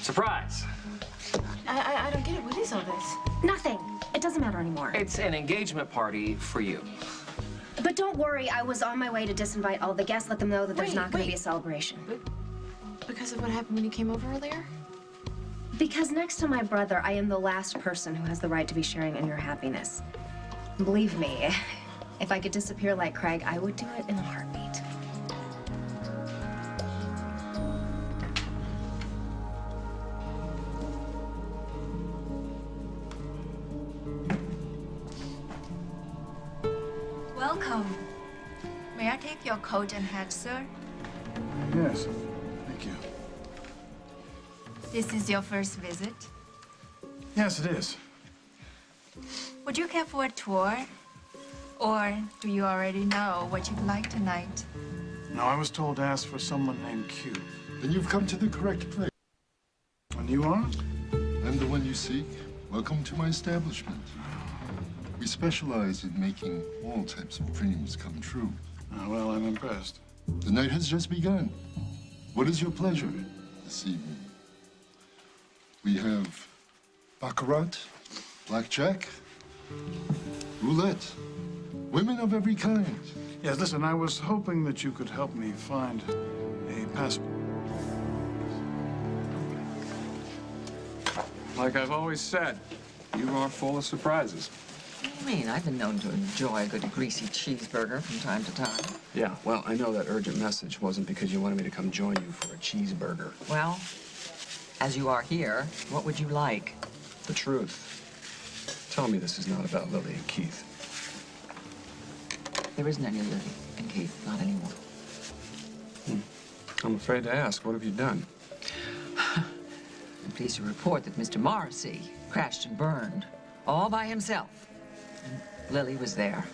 Surprise. I don't get it. What is all this? Nothing. It doesn't matter anymore. It's an engagement party for you. But don't worry, I was on my way to disinvite all the guests, let them know that there's not going to be a celebration. Because of what happened when you came over earlier? Because next to my brother, I am the last person who has the right to be sharing in your happiness. Believe me, if I could disappear like Craig, I would do it in a heartbeat. Welcome. May I take your coat and hat, sir? Yes, thank you. This is your first visit. Yes, it is. Would you care for a tour? Or do you already know what you'd like tonight? No, I was told to ask for someone named Q. Then you've come to the correct place. And you are? I'm the one you seek. Welcome to my establishment. We specialize in making all types of dreams come true. Well, I'm impressed. The night has just begun. What is your pleasure this evening? We have baccarat, blackjack, roulette, women of every kind. Yes, listen, I was hoping that you could help me find a passport. Like I've always said, you are full of surprises. What do you mean? I've been known to enjoy a good greasy cheeseburger from time to time. Yeah, well, I know that urgent message wasn't because you wanted me to come join you for a cheeseburger. Well, as you are here, what would you like? The truth. Tell me this is not about Lily and Keith. There isn't any Lily and Keith, not anymore. I'm afraid to ask. What have you done? I'm pleased to report that Mr. Morrissey crashed and burned all by himself. And Lily was there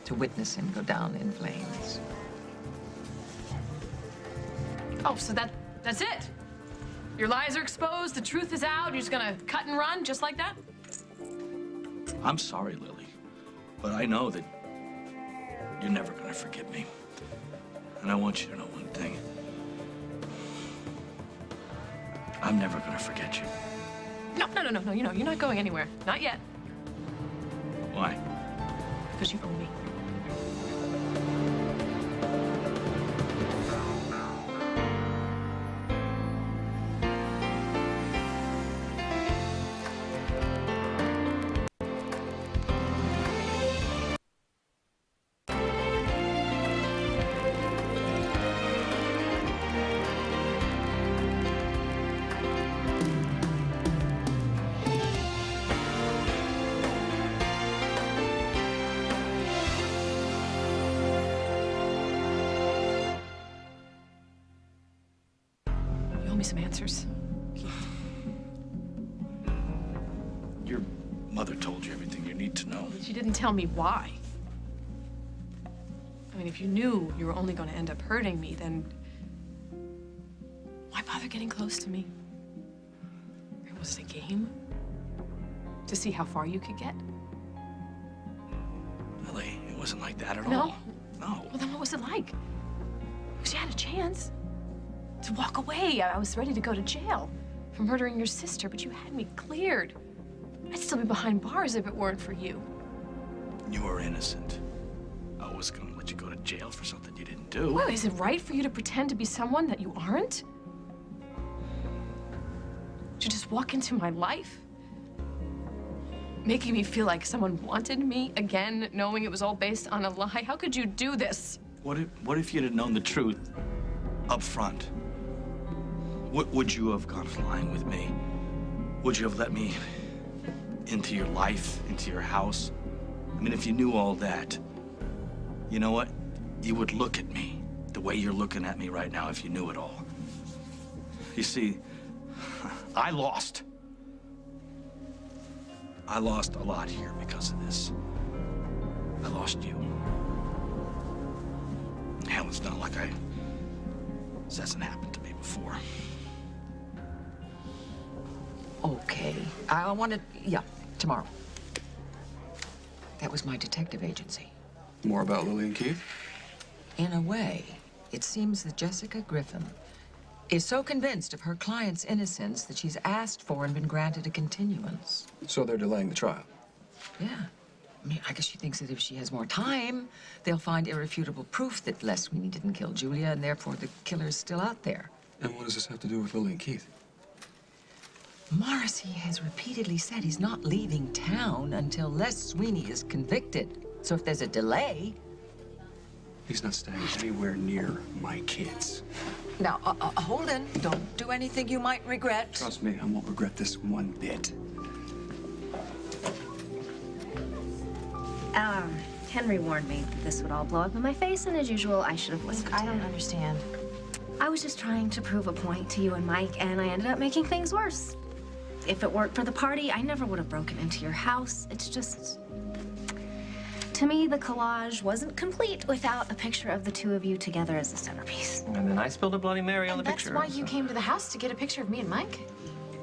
to witness him go down in flames. Oh, so that's it? Your lies are exposed, the truth is out, you're just gonna cut and run just like that? I'm sorry, Lily, but I know that you're never gonna forgive me. And I want you to know one thing. I'm never gonna forget you. No, you're not going anywhere. Not yet. Why? Because you owe me. Me some answers. Your mother told you everything you need to know. She didn't tell me why. I mean, if you knew you were only going to end up hurting me, then why bother getting close to me? Was it a game? To see how far you could get? Lily, it wasn't like that at No? all. No. Well, then what was it like? She had a chance to walk away. I was ready to go to jail for murdering your sister, but you had me cleared. I'd still be behind bars if it weren't for you. You were innocent. I was gonna let you go to jail for something you didn't do. Well, is it right for you to pretend to be someone that you aren't? To just walk into my life? Making me feel like someone wanted me again, knowing it was all based on a lie? How could you do this? What if you'd have known the truth up front? Would you have gone flying with me? Would you have let me into your life, into your house? I mean, if you knew all that, you know what? You would look at me the way you're looking at me right now if you knew it all. You see, I lost. I lost a lot here because of this. I lost you. Hell, it's not like this hasn't happened to me before. Okay. I wanted, yeah, tomorrow. That was my detective agency. More about Lily and Keith? In a way, it seems that Jessica Griffin is so convinced of her client's innocence that she's asked for and been granted a continuance. So they're delaying the trial. Yeah. I mean, I guess she thinks that if she has more time, they'll find irrefutable proof that Les Sweeney didn't kill Julia, and therefore the killer's still out there. And what does this have to do with Lily and Keith? Morrissey has repeatedly said he's not leaving town until Les Sweeney is convicted. So if there's a delay... He's not staying anywhere near my kids. Now, Holden, don't do anything you might regret. Trust me, I won't regret this one bit. Henry warned me that this would all blow up in my face, and as usual, I should have listened. I don't understand. I was just trying to prove a point to you and Mike, and I ended up making things worse. If it weren't for the party, I never would have broken into your house. It's just... To me, the collage wasn't complete without a picture of the two of you together as the centerpiece. And then I spilled a Bloody Mary on the That's picture. why you came to the house, to get a picture of me and Mike?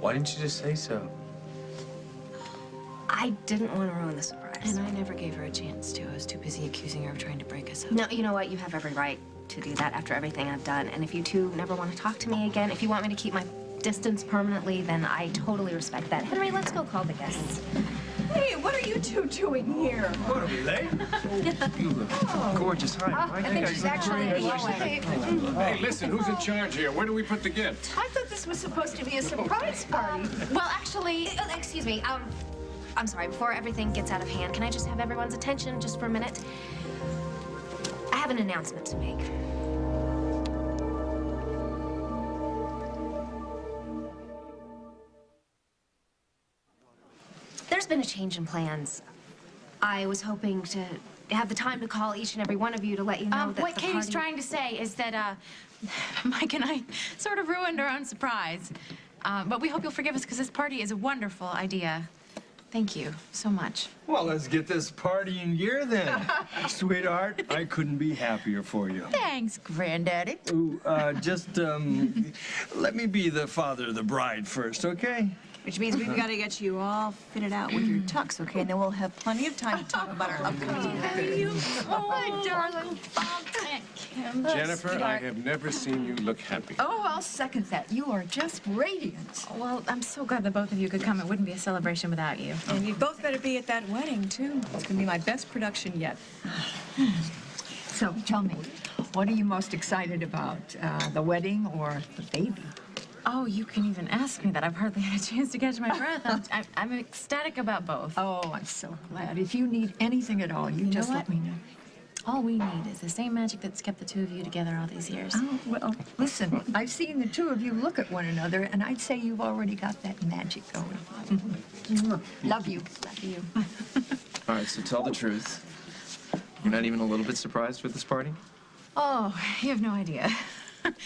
Why didn't you just say so? I didn't want to ruin the surprise. And I never gave her a chance to. I was too busy accusing her of trying to break us up. No, you know what? You have every right to do that after everything I've done. And if you two never want to talk to me again, if you want me to keep my distance permanently, then I totally respect that. Henry, let's go call the guests. Hey, what are you two doing here? What, are we late? You look gorgeous. Hi, Mike. I think she's actually Hey, listen, who's in charge here? Where do we put the gift? I thought this was supposed to be a surprise party. Well, actually, excuse me. I'm sorry. Before everything gets out of hand, can I just have everyone's attention just for a minute? I have an announcement to make. There's been a change in plans. I was hoping to have the time to call each and every one of you to let you know that what the Katie's party... trying to say is that, Mike and I sort of ruined our own surprise. But we hope you'll forgive us because this party is a wonderful idea. Thank you so much. Well, let's get this party in gear then. Sweetheart, I couldn't be happier for you. Thanks, Granddaddy. Ooh, let me be the father of the bride first, okay? Which means we've got to get you all fitted out with your tux, okay? And then we'll have plenty of time to talk about our upcoming event. Oh, my darling. Oh, thank him. Jennifer, I have never seen you look happy. Oh, I'll second that. You are just radiant. Well, I'm so glad that both of you could come. It wouldn't be a celebration without you. And you both better be at that wedding, too. It's going to be my best production yet. So, tell me, what are you most excited about? The wedding or the baby? Oh, you can even ask me that. I've hardly had a chance to catch my breath. I'm ecstatic about both. Oh, I'm so glad. If you need anything at all, you just let me know. All we need is the same magic that's kept the two of you together all these years. Oh, well, listen, I've seen the two of you look at one another, and I'd say you've already got that magic going. Love you. Love you. All right, so tell the truth. You're not even a little bit surprised with this party? Oh, you have no idea.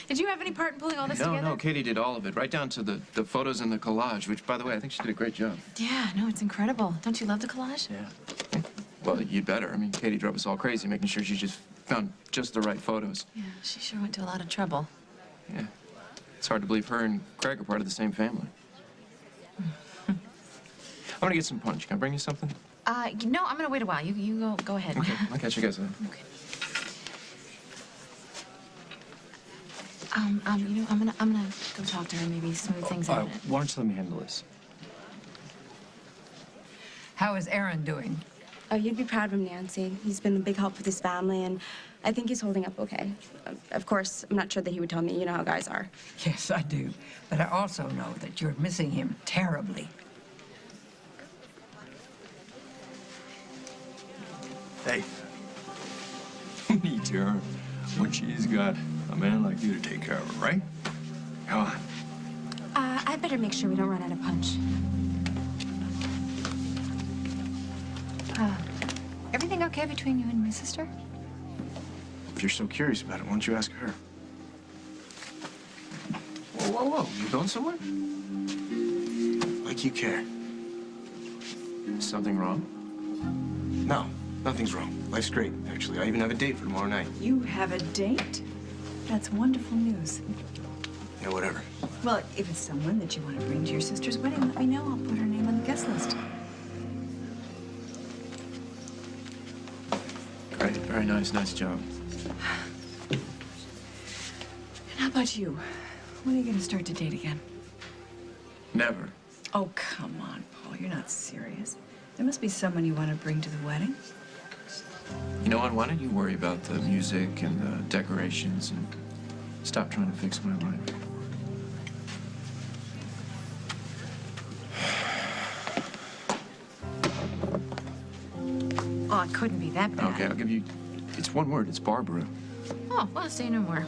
Did you have any part in pulling all this together? No, Katie did all of it, right down to the photos and the collage, which, by the way, I think she did a great job. Yeah, no, it's incredible. Don't you love the collage? Yeah. Well, you'd better. I mean, Katie drove us all crazy, making sure she just found just the right photos. Yeah, she sure went to a lot of trouble. Yeah. It's hard to believe her and Craig are part of the same family. I'm gonna get some punch. Can I bring you something? No, I'm gonna wait a while. You go ahead. Okay, I'll catch you guys later. Okay. You know, I'm gonna go talk to her and maybe smooth things out. Why don't you let me handle this? How is Aaron doing? Oh, you'd be proud of him, Nancy. He's been a big help with his family, and I think he's holding up okay. Of course, I'm not sure that he would tell me. You know how guys are. Yes, I do. But I also know that you're missing him terribly. Hey, who needs her when she's got a man like you to take care of her, right? Come on. I better make sure we don't run out of punch. Everything okay between you and my sister? If you're so curious about it, why don't you ask her? Whoa. You going somewhere? Like you care. Something wrong? No, nothing's wrong. Life's great, actually. I even have a date for tomorrow night. You have a date? That's wonderful news. Yeah, whatever. Well, if it's someone that you want to bring to your sister's wedding, let me know. I'll put her name on the guest list. Great, very nice job. And how about you? When are you gonna start to date again? Never. Oh, come on, Paul. You're not serious. There must be someone you want to bring to the wedding. You know what? Why don't you worry about the music and the decorations and stop trying to fix my life? Oh, it couldn't be that bad. Okay, I'll give you... It's one word. It's Barbara. Oh, well, say no more.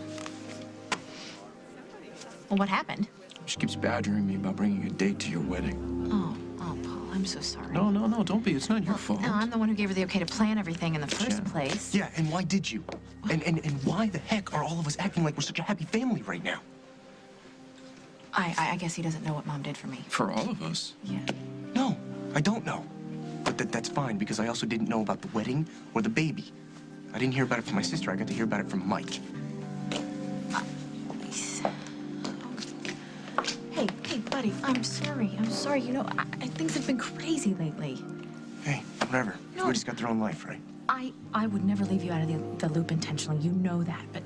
Well, what happened? She keeps badgering me about bringing a date to your wedding. Oh, Paul, I'm so sorry. No, don't be. It's not your fault. No, I'm the one who gave her the okay to plan everything in the first place. Yeah, and why did you? And why the heck are all of us acting like we're such a happy family right now? I guess he doesn't know what Mom did for me. For all of us. Yeah. No, I don't know. But that's fine, because I also didn't know about the wedding or the baby. I didn't hear about it from my sister. I got to hear about it from Mike. Hey, buddy, I'm sorry. You know, things have been crazy lately. Hey, whatever. No. Everybody's got their own life, right? I would never leave you out of the loop intentionally. You know that. But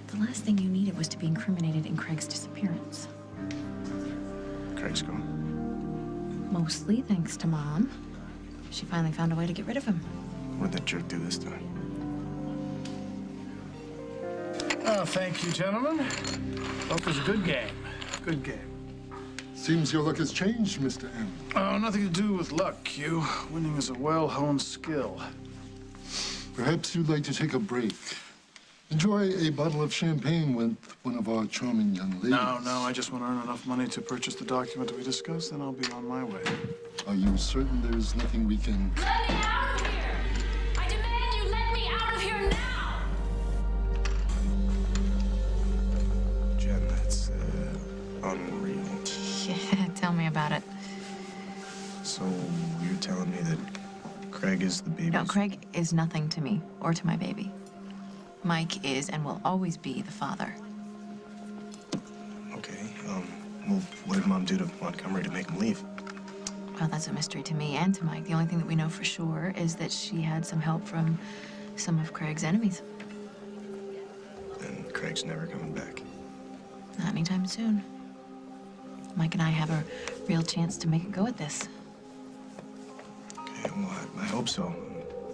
the last thing you needed was to be incriminated in Craig's disappearance. Craig's gone. Mostly thanks to Mom. She finally found a way to get rid of him. What'd that jerk do this time? Oh, thank you, gentlemen. That was a good game. Good game. Seems your luck has changed, Mr. M. Oh, nothing to do with luck, Q. Winning is a well-honed skill. Perhaps you'd like to take a break. Enjoy a bottle of champagne with one of our charming young ladies. No, I just want to earn enough money to purchase the document we discussed, then I'll be on my way. Are you certain there's nothing we can... Let me out of here! I demand you let me out of here now! Jen, that's, unreal. Yeah, tell me about it. So, you're telling me that Craig is the baby's... No, Craig is nothing to me or to my baby. Mike is and will always be the father. Okay, well, what did Mom do to Montgomery to make him leave? Well, that's a mystery to me and to Mike. The only thing that we know for sure is that she had some help from some of Craig's enemies. And Craig's never coming back. Not anytime soon. Mike and I have a real chance to make a go at this. Okay, well, I hope so.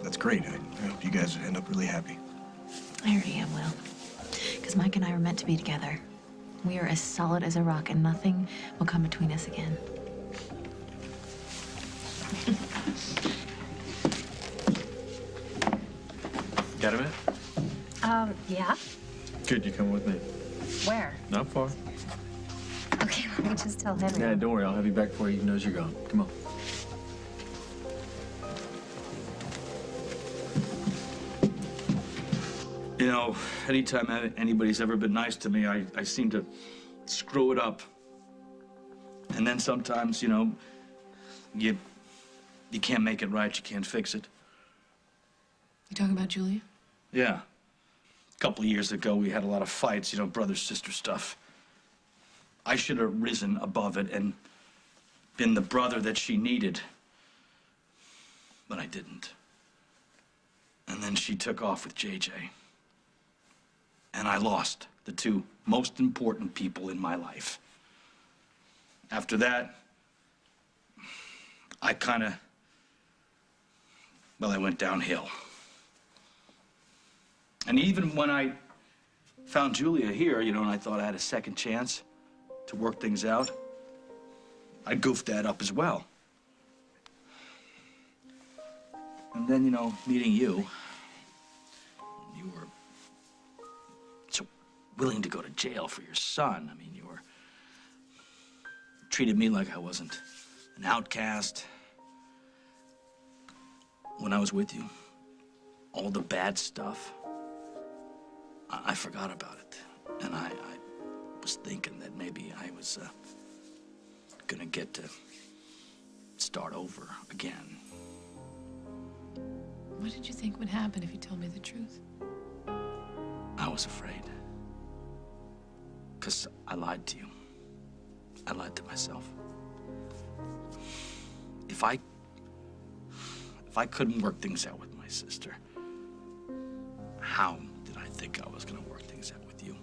That's great. I hope you guys end up really happy. I already am, Will. Because Mike and I were meant to be together. We are as solid as a rock, and nothing will come between us again. Got a minute? Yeah? Good, you come with me. Where? Not far. Okay, let me just tell Henry. Yeah, don't worry, I'll have you back before he knows you're gone. Come on. You know, anytime anybody's ever been nice to me, I seem to screw it up. And then sometimes, you know, you can't make it right, you can't fix it. You talking about Julia? Yeah. A couple of years ago, we had a lot of fights, you know, brother-sister stuff. I should have risen above it and been the brother that she needed. But I didn't. And then she took off with JJ. And I lost the two most important people in my life. After that, I went downhill. And even when I found Julia here, you know, and I thought I had a second chance to work things out, I goofed that up as well. And then, you know, meeting you, you were so willing to go to jail for your son. I mean, you treated me like I wasn't an outcast. When I was with you, all the bad stuff, I forgot about it. And I was thinking that maybe I was gonna get to start over again. What did you think would happen if you told me the truth? I was afraid. 'Cause I lied to you. I lied to myself. If I couldn't work things out with my sister, how did I think I was gonna work things out with you?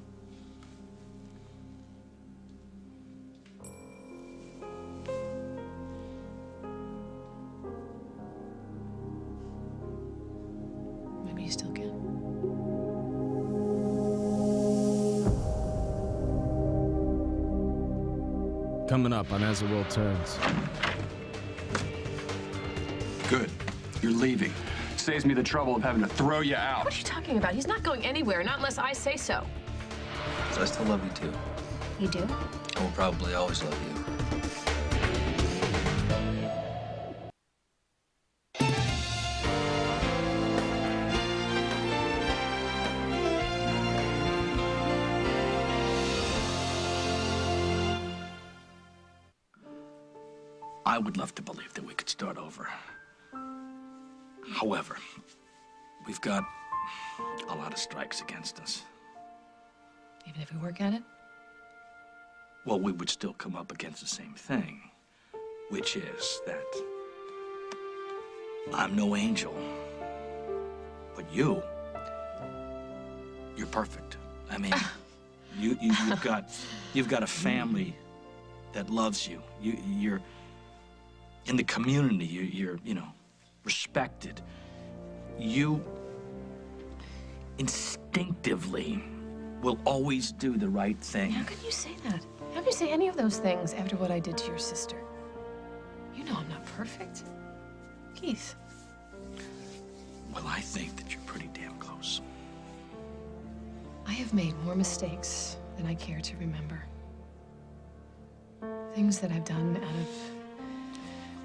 coming up on As the World Turns. Good. You're leaving. Saves me the trouble of having to throw you out. What are you talking about? He's not going anywhere, not unless I say so. So I still love you, too. You do? I will probably always love you. I would love to believe that we could start over. However, we've got a lot of strikes against us. Even if we work at it? Well, we would still come up against the same thing, which is that I'm no angel, but you're perfect. I mean, you've got a family that loves you. You're in the community. You're respected. You instinctively will always do the right thing. How can you say that? How can you say any of those things after what I did to your sister? You know I'm not perfect. Keith. Well, I think that you're pretty damn close. I have made more mistakes than I care to remember. Things that I've done out of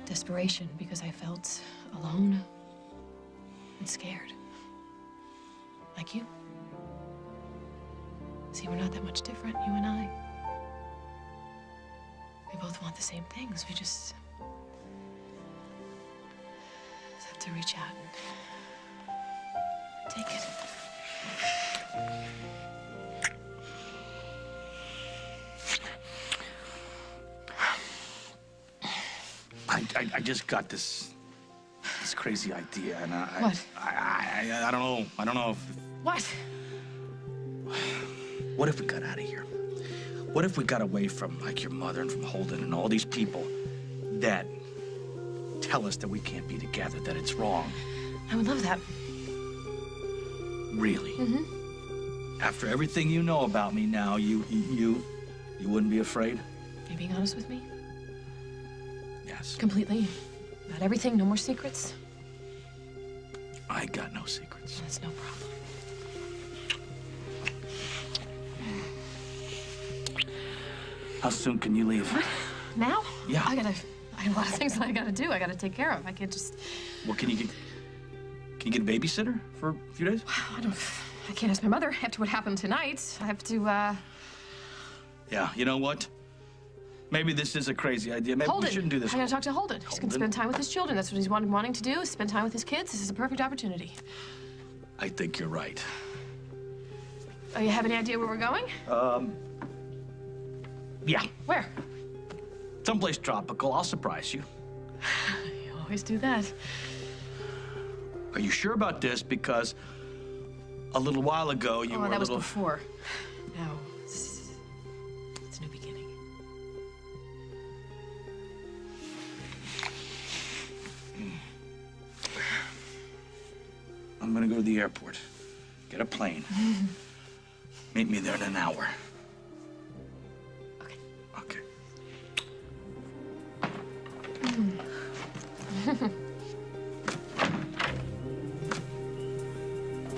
desperation because I felt alone and scared. Like you. See, we're not that much different, you and I. We both want the same things. We just have to reach out and take it. I just got this crazy idea, and What? I don't know. I don't know if. What? What if we got out of here? What if we got away from, like, your mother and from Holden and all these people that tell us that we can't be together, that it's wrong? I would love that. Really? Mm-hmm. After everything you know about me now, you wouldn't be afraid? Are you being honest with me? Yes. Completely. About everything, no more secrets? I got no secrets. That's no problem. How soon can you leave? Now? Yeah. I have a lot of things that I gotta do. I gotta take care of. I can't just. Well, can you get a babysitter for a few days? I can't ask my mother after what happened tonight. I have to, Yeah, you know what? Maybe this is a crazy idea. Maybe Holden. we shouldn't do this. I gotta talk to Holden. He's gonna spend time with his children. That's what he's wanting to do, is spend time with his kids. This is a perfect opportunity. I think you're right. Oh, you have any idea where we're going? Yeah. Where? Someplace tropical. I'll surprise you. You always do that. Are you sure about this? Because a little while ago you were that a was little... before. Now, it's a new beginning. I'm gonna go to the airport. Get a plane. Meet me there in an hour. Okay.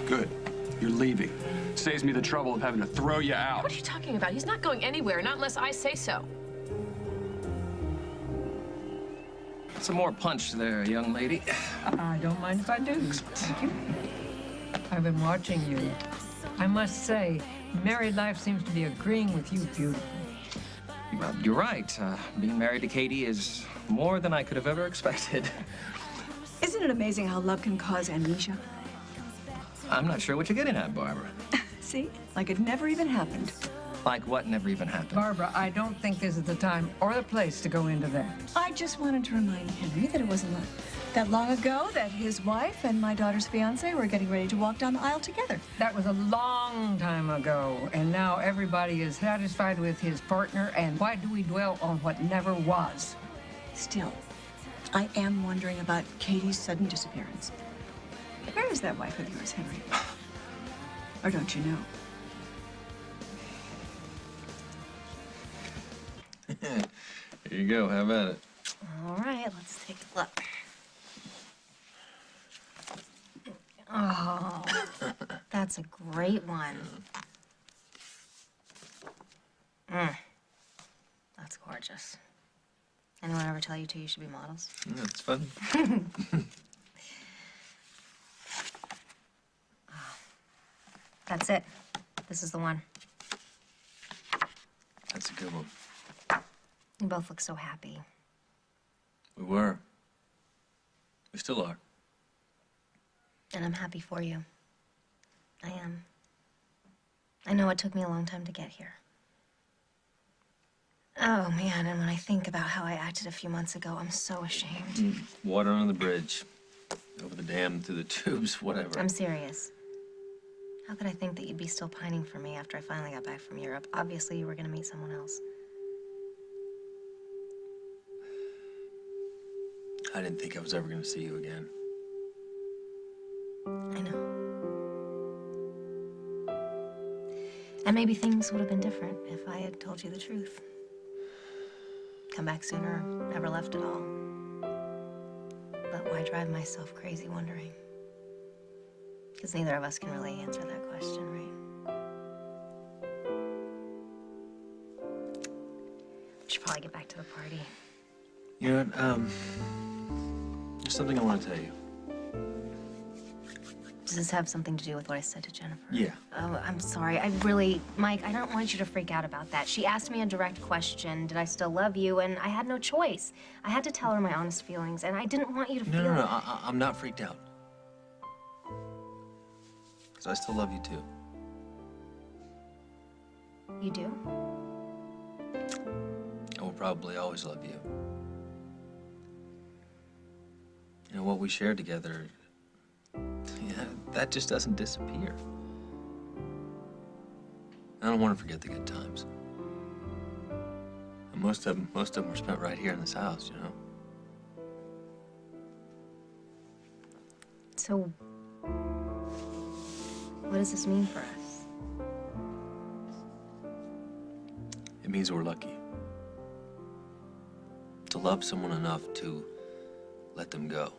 Good. You're leaving. Saves me the trouble of having to throw you out. What are you talking about? He's not going anywhere, not unless I say so. Some more punch there, young lady. I don't mind if I do. Thank you. I've been watching you. I must say, married life seems to be agreeing with you beautifully. Well, you're right. Being married to Katie is more than I could have ever expected. Isn't it amazing how love can cause amnesia? I'm not sure what you're getting at, Barbara. See? Like it never even happened. Like what never even happened? Barbara, I don't think this is the time or the place to go into that. I just wanted to remind Henry that it wasn't that long ago that his wife and my daughter's fiance were getting ready to walk down the aisle together. That was a long time ago, and now everybody is satisfied with his partner, and why do we dwell on what never was? Still, I am wondering about Katie's sudden disappearance. Where is that wife of yours, Henry? Or don't you know? Here you go. Have at it. All right, let's take a look. Oh, that's a great one. That's gorgeous. Anyone ever tell you two you should be models? Yeah, it's fun. That's it. This is the one. That's a good one. You both look so happy. We were. We still are. And I'm happy for you. I am. I know it took me a long time to get here. Oh, man, and when I think about how I acted a few months ago, I'm so ashamed. Water on the bridge. Over the dam, through the tubes, whatever. I'm serious. How could I think that you'd be still pining for me after I finally got back from Europe? Obviously, you were gonna meet someone else. I didn't think I was ever going to see you again. I know. And maybe things would have been different if I had told you the truth. Come back sooner, never left at all. But why drive myself crazy wondering? Because neither of us can really answer that question, right? We should probably get back to the party. You know what, there's something I want to tell you. Does this have something to do with what I said to Jennifer? Yeah. Oh, I'm sorry. Mike, I don't want you to freak out about that. She asked me a direct question, did I still love you? And I had no choice. I had to tell her my honest feelings, and I didn't want you to feel... No. I'm not freaked out. Because I still love you, too. You do? I will probably always love you. You know, what we shared together, yeah, that just doesn't disappear. I don't want to forget the good times. And most of them were spent right here in this house, you know? So, what does this mean for us? It means we're lucky. To love someone enough to let them go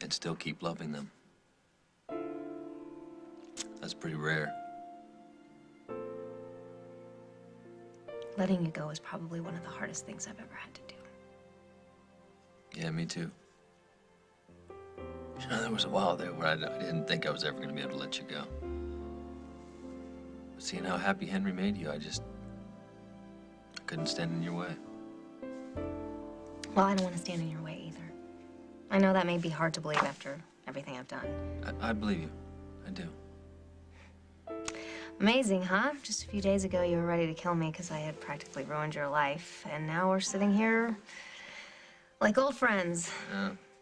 and still keep loving them. That's pretty rare. Letting you go is probably one of the hardest things I've ever had to do. Yeah, me too. You know, there was a while there where I didn't think I was ever going to be able to let you go. But seeing how happy Henry made you, I couldn't stand in your way. Well, I don't want to stand in your way either. I know that may be hard to believe after everything I've done. I believe you. I do. Amazing, huh? Just a few days ago, you were ready to kill me because I had practically ruined your life. And now we're sitting here like old friends.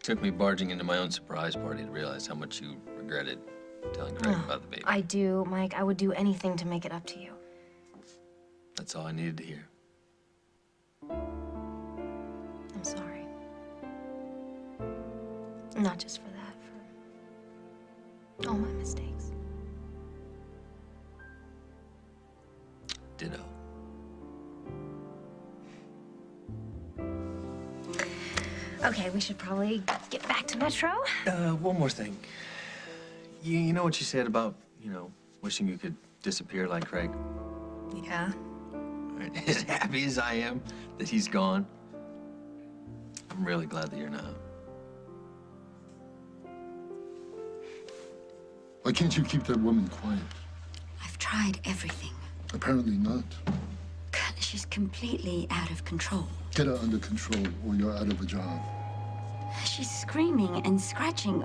Took me barging into my own surprise party to realize how much you regretted telling Craig about the baby. I do, Mike. I would do anything to make it up to you. That's all I needed to hear. I'm sorry. Not just for that, for all my mistakes. Ditto. Okay, we should probably get back to Metro. One more thing. You know what you said about, wishing you could disappear like Craig? Yeah? As happy as I am that he's gone, I'm really glad that you're not. Why can't you keep that woman quiet? I've tried everything. Apparently not. She's completely out of control. Get her under control or you're out of a job. She's screaming and scratching.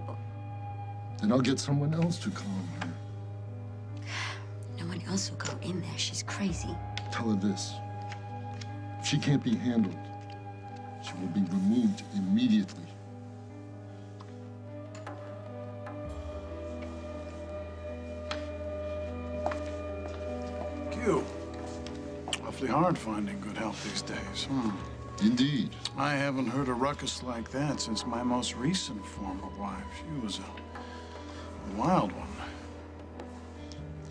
Then I'll get someone else to calm her. No one else will go in there. She's crazy. Tell her this. If she can't be handled, she will be removed immediately. Q. Awfully hard finding good help these days, huh? Indeed. I haven't heard a ruckus like that since my most recent former wife. She was a wild one.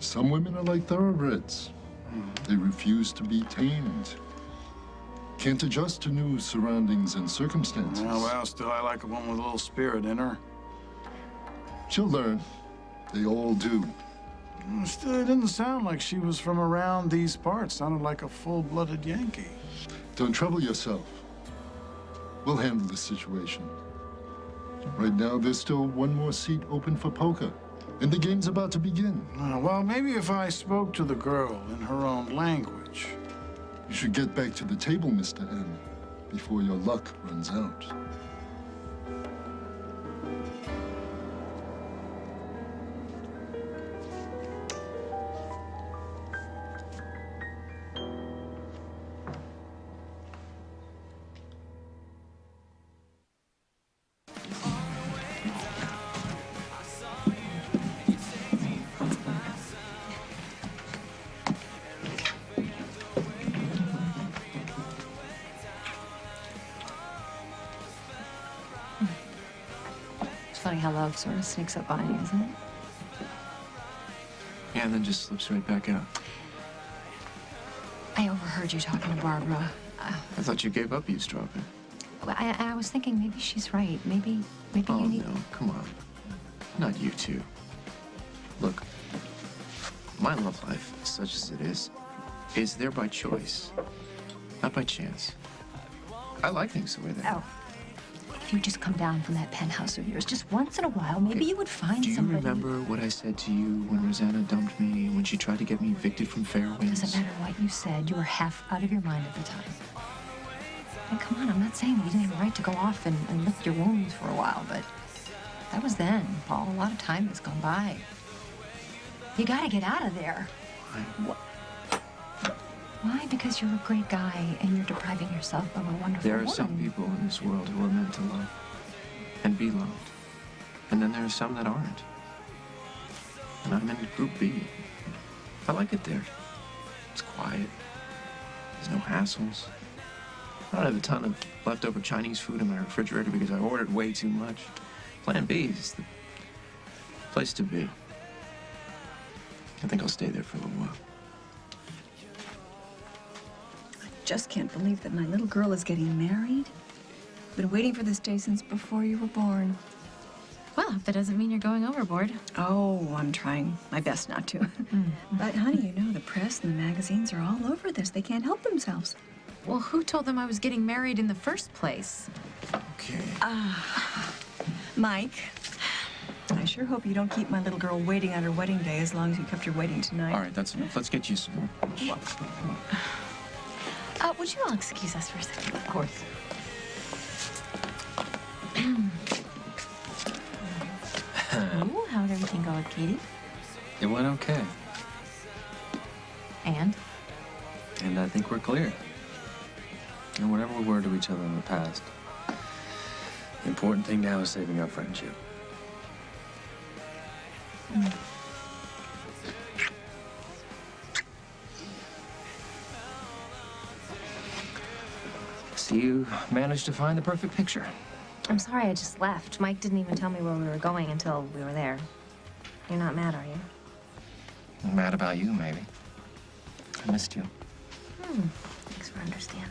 Some women are like thoroughbreds. They refuse to be tamed. Can't adjust to new surroundings and circumstances. Well, still, I like a woman with a little spirit in her. She'll learn. They all do. Still, it didn't sound like she was from around these parts. Sounded like a full-blooded Yankee. Don't trouble yourself. We'll handle the situation. Right now, there's still one more seat open for poker, and the game's about to begin. Well, maybe if I spoke to the girl in her own language. You should get back to the table, Mr. M, before your luck runs out. Funny how love sort of sneaks up on you, isn't it? Yeah, and then just slips right back out. I overheard you talking to Barbara. I thought you gave up eavesdropping. I was thinking maybe she's right. Maybe Oh, you need... no, come on. Not you two. Look, my love life, such as it is there by choice, not by chance. I like things the way they are. If you just come down from that penthouse of yours just once in a while, maybe you would find somebody. Do you remember what I said to you when Rosanna dumped me, when she tried to get me evicted from Fairwinds? Doesn't matter what you said. You were half out of your mind at the time. And come on, I'm not saying that you didn't have a right to go off and lick your wounds for a while, but that was then, Paul. A lot of time has gone by. You gotta get out of there. Why? Why? Because you're a great guy and you're depriving yourself of a wonderful There are woman. some people in this world who are meant to love and be loved. And then there are some that aren't. And I'm in Group B. I like it there. It's quiet. There's no hassles. I don't have a ton of leftover Chinese food in my refrigerator because I ordered way too much. Plan B is the place to be. I think I'll stay there for a little while. Just can't believe that my little girl is getting married. Been waiting for this day since before you were born. Well, if that doesn't mean you're going overboard. Oh, I'm trying my best not to. But, honey, you know, the press and the magazines are all over this. They can't help themselves. Well, who told them I was getting married in the first place? Okay. Mike, I sure hope you don't keep my little girl waiting on her wedding day as long as you kept her waiting tonight. All right, that's enough. Let's get you some more. Would you all excuse us for a second? Of course. Ooh, how did everything go with Katie? It went okay. And? And I think we're clear. And whatever we were to each other in the past, the important thing now is saving our friendship. So you managed to find the perfect picture. I'm sorry I just left. Mike didn't even tell me where we were going until we were there. You're not mad, are you? I'm mad about you, maybe. I missed you. Thanks for understanding.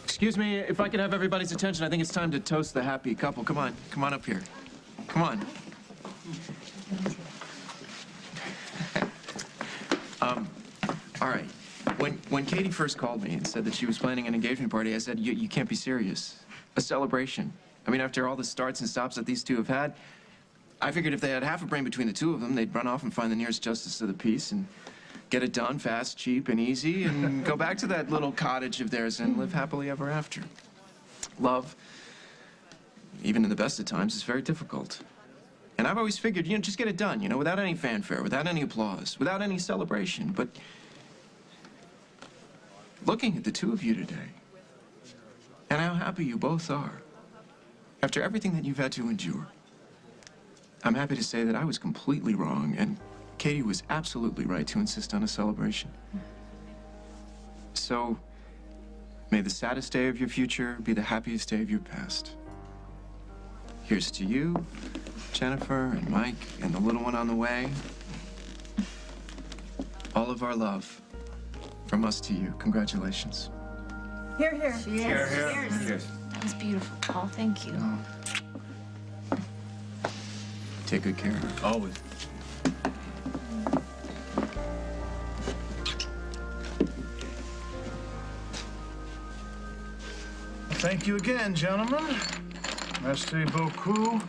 Excuse me, if I could have everybody's attention, I think it's time to toast the happy couple. Come on up here. Come on. All right. When Katie first called me and said that she was planning an engagement party, I said, you can't be serious. A celebration. I mean, after all the starts and stops that these two have had, I figured if they had half a brain between the two of them, they'd run off and find the nearest justice of the peace and get it done fast, cheap, and easy, and go back to that little cottage of theirs and live happily ever after. Love, even in the best of times, is very difficult. And I've always figured, just get it done, without any fanfare, without any applause, without any celebration. But looking at the two of you today, and how happy you both are, after everything that you've had to endure, I'm happy to say that I was completely wrong, and Katie was absolutely right to insist on a celebration. So, may the saddest day of your future be the happiest day of your past. Here's to you, Jennifer, and Mike, and the little one on the way. All of our love from us to you. Congratulations. Here, here. Cheers. That was beautiful, Paul. Thank you. Take good care. Always. Thank you again, gentlemen. Merci beaucoup,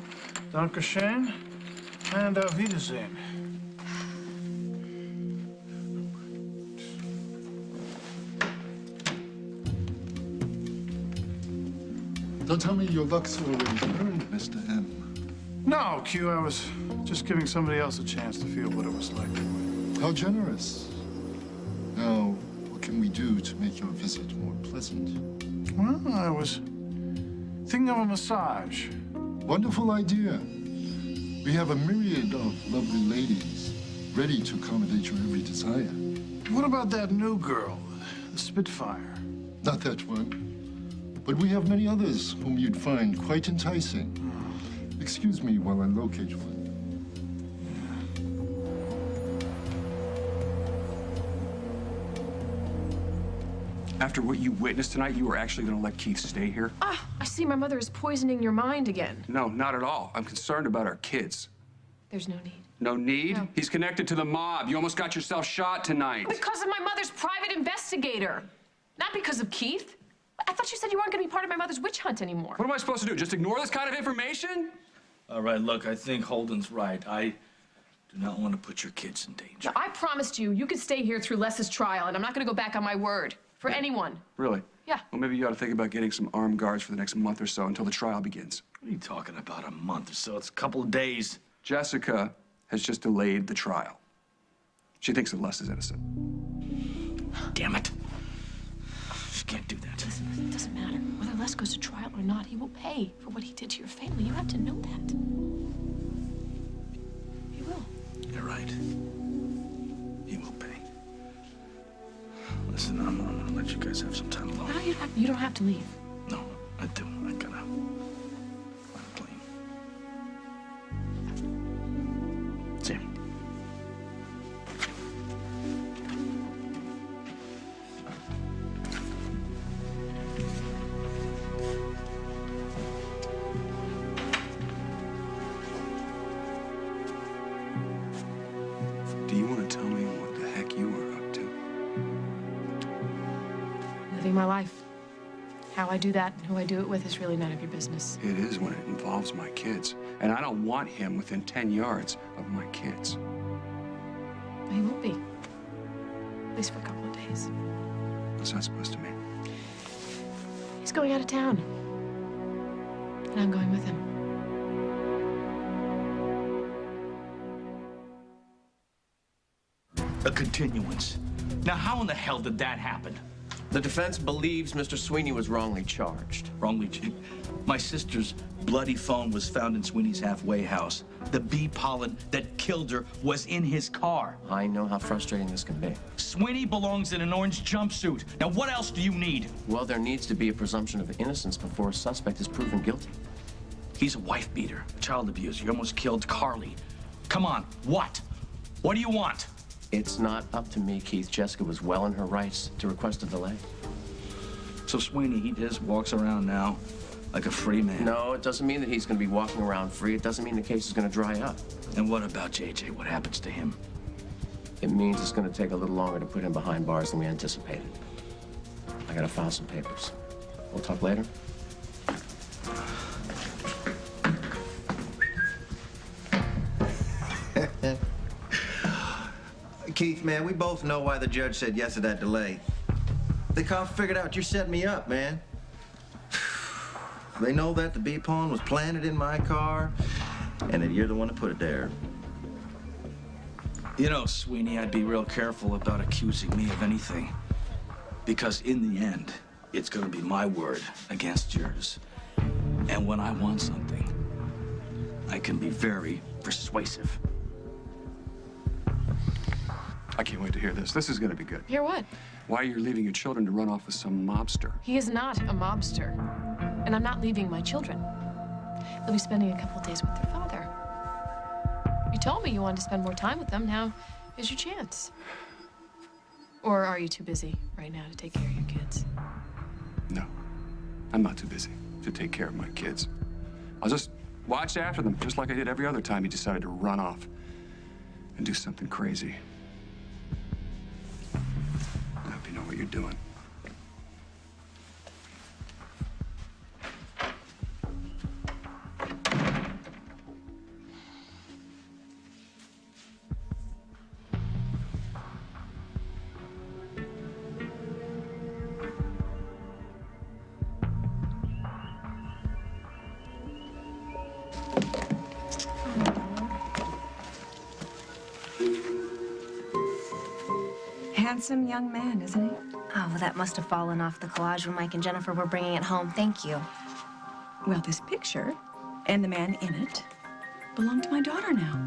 Dankeschön, and auf Wiedersehen. Don't tell me your luck's already turned, Mr. M. No, Q, I was just giving somebody else a chance to feel what it was like. How generous. Now, what can we do to make your visit more pleasant? Well, I was thinking of a massage. Wonderful idea. We have a myriad of lovely ladies ready to accommodate your every desire. What about that new girl, the Spitfire? Not that one. But we have many others whom you'd find quite enticing. Excuse me while I locate one. After what you witnessed tonight, you were actually going to let Keith stay here? Ah, I see my mother is poisoning your mind again. No, not at all. I'm concerned about our kids. There's no need. No need? No. He's connected to the mob. You almost got yourself shot tonight. Because of my mother's private investigator. Not because of Keith. I thought you said you weren't going to be part of my mother's witch hunt anymore. What am I supposed to do? Just ignore this kind of information? All right, look, I think Holden's right. I do not want to put your kids in danger. Now, I promised you could stay here through Les's trial, and I'm not going to go back on my word. For anyone. Really? Yeah. Well, maybe you ought to think about getting some armed guards for the next month or so until the trial begins. What are you talking about, a month or so? It's a couple of days. Jessica has just delayed the trial. She thinks that Les is innocent. Damn it. She can't do that. Listen, it doesn't matter. Whether Les goes to trial or not, he will pay for what he did to your family. You have to know that. He will. You're right. He will pay. Listen, I'm gonna let you guys have some time alone. No, you don't have to leave. No, I do. I gotta find a plane. Sam. Do you want to tell me what the heck you were up to? Living my life. How I do that and who I do it with is really none of your business. It is when it involves my kids. And I don't want him within 10 yards of my kids. He won't be. At least for a couple of days. What's that supposed to mean? He's going out of town. And I'm going with him. A continuance. Now, how in the hell did that happen? The defense believes Mr. Sweeney was wrongly charged. Wrongly charged? My sister's bloody phone was found in Sweeney's halfway house. The bee pollen that killed her was in his car. I know how frustrating this can be. Sweeney belongs in an orange jumpsuit. Now, what else do you need? Well, there needs to be a presumption of innocence before a suspect is proven guilty. He's a wife beater, a child abuser. You almost killed Carly. Come on, what? What do you want? It's not up to me, Keith. Jessica was well in her rights to request a delay. So Sweeney, he just walks around now like a free man. No, it doesn't mean that he's going to be walking around free. It doesn't mean the case is going to dry up. And what about JJ? What happens to him? It means it's going to take a little longer to put him behind bars than we anticipated. I got to file some papers. We'll talk later. Keith, man, we both know why the judge said yes to that delay. They kind of figured out you set me up, man. They know that the bee pollen was planted in my car and that you're the one that put it there. You know, Sweeney, I'd be real careful about accusing me of anything. Because in the end, it's going to be my word against yours. And when I want something, I can be very persuasive. I can't wait to hear this. This is going to be good. Hear what? Why you're leaving your children to run off with some mobster. He is not a mobster. And I'm not leaving my children. They'll be spending a couple of days with their father. You told me you wanted to spend more time with them. Now, here's your chance. Or are you too busy right now to take care of your kids? No, I'm not too busy to take care of my kids. I'll just watch after them, just like I did every other time he decided to run off and do something crazy. I hope you know what you're doing. Handsome young man, isn't he? Oh, that must have fallen off the collage when Mike and Jennifer were bringing it home. Thank you. Well, this picture and the man in it belong to my daughter now.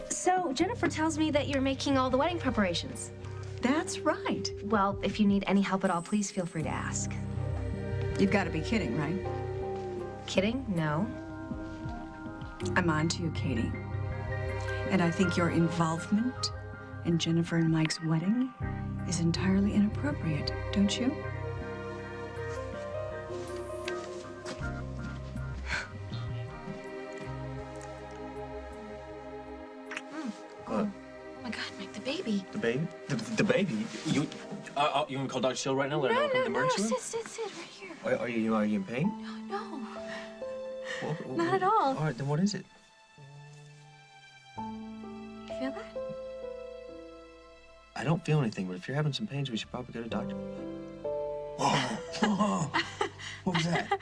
So, Jennifer tells me that you're making all the wedding preparations. That's right. Well, if you need any help at all, please feel free to ask. You've got to be kidding, right? Kidding? No. I'm on to you, Katie. And I think your involvement in Jennifer and Mike's wedding is entirely inappropriate, don't you? Oh my God, Mike, the baby. The baby? The baby? You want to call Dr. Chill right now? Let her know come to the emergency room? Sit right here. Are you in pain? No, Well, not at all. All right, then what is it? You feel that? I don't feel anything, but if you're having some pains, we should probably go to doctor. Whoa. What was that?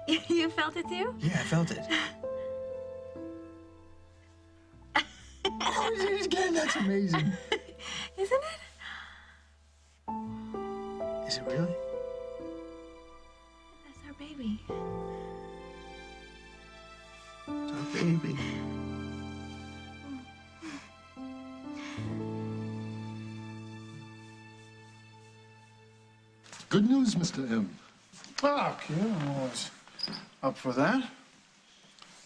You felt it too? Yeah, I felt it. Oh, again, that's amazing. Isn't it? Is it really? That's our baby. It's our baby. Good news, Mr. M. Oh, Q, I was up for that.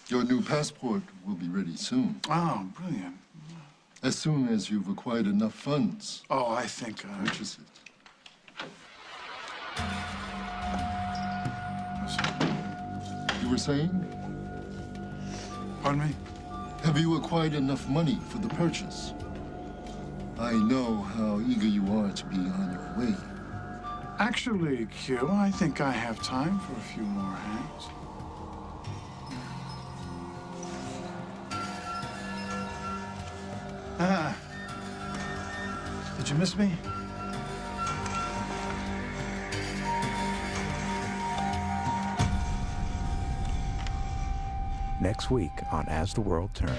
Your new passport will be ready soon. Oh, brilliant. As soon as you've acquired enough funds. Oh, I think purchase it. You were saying? Pardon me? Have you acquired enough money for the purchase? I know how eager you are to be on your way. Actually, Q, I think I have time for a few more hangs. Did you miss me? Next week on As the World Turns.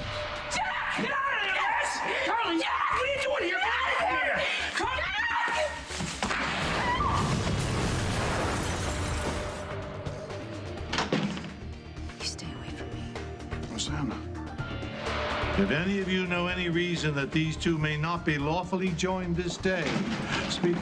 Get out of there! Yes! Carly, Jack, what are you doing here? Get out of here! You stay away from me. Rosanna. If any of you know any reason that these two may not be lawfully joined this day, speak.